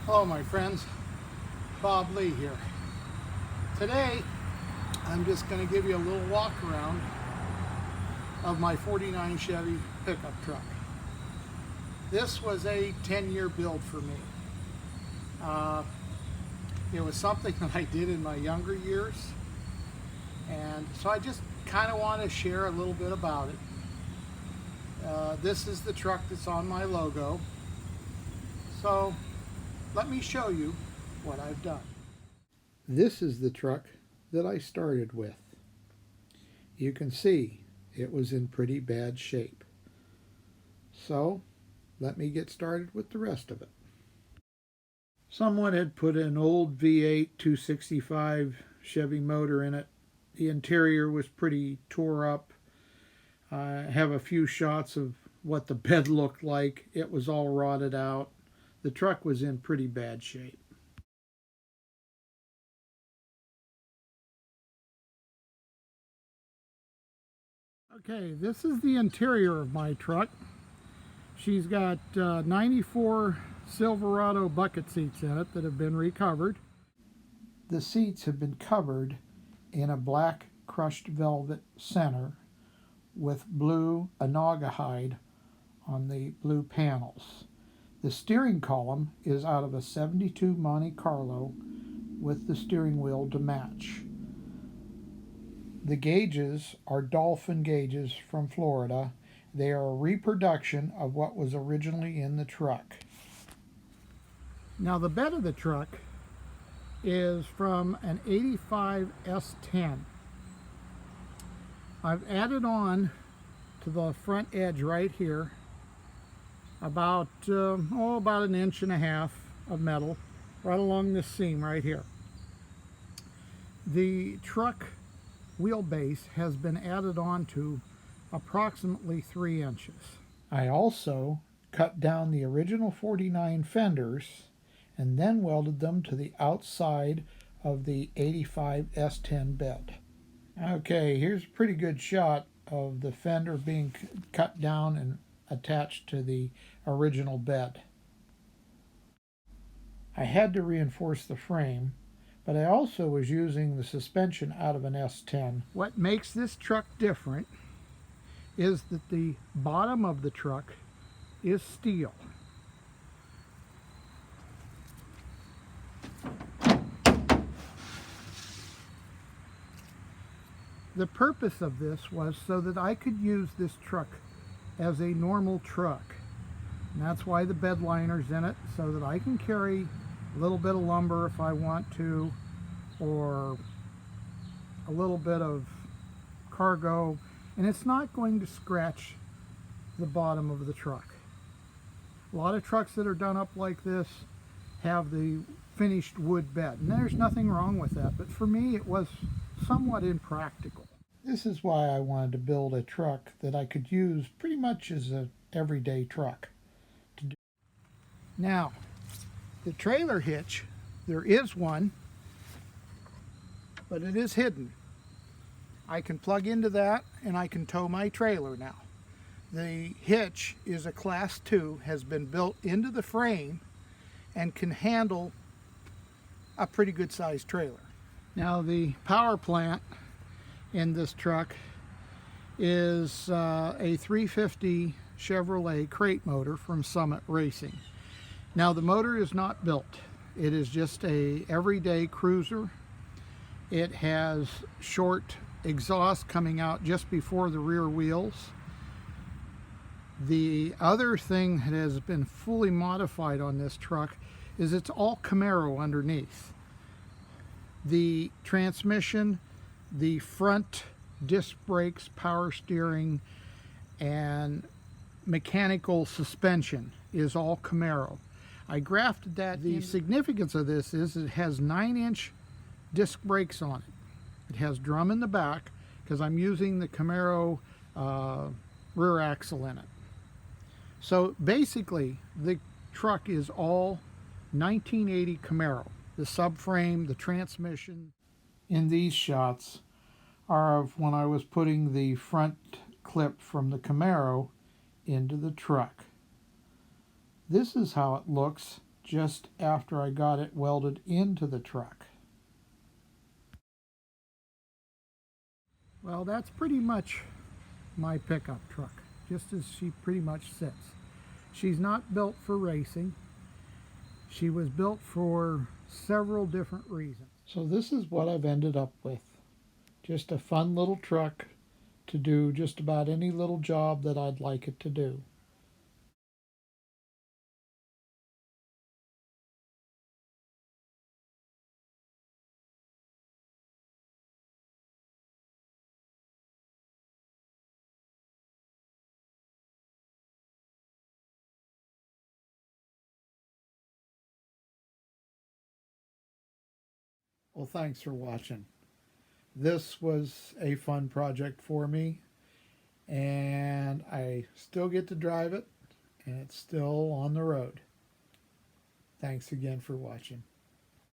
Hello my friends, Bob Lee here. Today I'm just going to give you a little walk around of my 49 Chevy pickup truck. This was a 10-year build for me. It was something that I did in my younger years, and so I just kind of want to share a little bit about it. This is the truck that's on my logo, so let me show you what I've done. This is the truck that I started with. You can see it was in pretty bad shape. So let me get started with the rest of it. Someone had put an old V8 265 Chevy motor in it. The interior was pretty tore up. I have a few shots of what the bed looked like. It was all rotted out. The truck was in pretty bad shape. Okay, this is the interior of my truck. She's got 94 Silverado bucket seats in it that have been recovered. The seats have been covered in a black crushed velvet center with blue Anagahide on the blue panels. The steering column is out of a 72 Monte Carlo with the steering wheel to match. The gauges are Dolphin gauges from Florida. They are a reproduction of what was originally in the truck. Now the bed of the truck is from an 85 S10. I've added on to the front edge right here about an inch and a half of metal right along this seam right here. The truck wheelbase has been added on to approximately 3 inches. I also cut down the original 49 fenders and then welded them to the outside of the 85 S10 bed. Okay, here's a pretty good shot of the fender being cut down and attached to the original bed. I had to reinforce the frame, but I also was using the suspension out of an S10. What makes this truck different is that the bottom of the truck is steel. The purpose of this was so that I could use this truck as a normal truck. And that's why the bed liner's in it, so that I can carry a little bit of lumber if I want to, or a little bit of cargo, and it's not going to scratch the bottom of the truck. A lot of trucks that are done up like this have the finished wood bed, and there's nothing wrong with that, but for me it was somewhat impractical. This is why I wanted to build a truck that I could use pretty much as an everyday truck. Now, the trailer hitch, there is one, but it is hidden. I can plug into that and I can tow my trailer now. The hitch is a class 2, has been built into the frame and can handle a pretty good sized trailer. Now the power plant in this truck is a 350 Chevrolet crate motor from Summit Racing. Now the motor is not built. It is just a everyday cruiser. It has short exhaust coming out just before the rear wheels. The other thing that has been fully modified on this truck is it's all Camaro underneath. The transmission, the front disc brakes, power steering, and mechanical suspension is all Camaro. I grafted that. The significance of this is it has 9-inch disc brakes on it. It has drum in the back because I'm using the Camaro rear axle in it. So basically the truck is all 1980 Camaro. The subframe, the transmission in these shots are of when I was putting the front clip from the Camaro into the truck. This is how it looks just after I got it welded into the truck. Well, that's pretty much my pickup truck, just as she pretty much sits. She's not built for racing. She was built for several different reasons. So this is what I've ended up with. Just a fun little truck to do just about any little job that I'd like it to do. Well, thanks for watching. This was a fun project for me, and I still get to drive it, and it's still on the road. Thanks again for watching.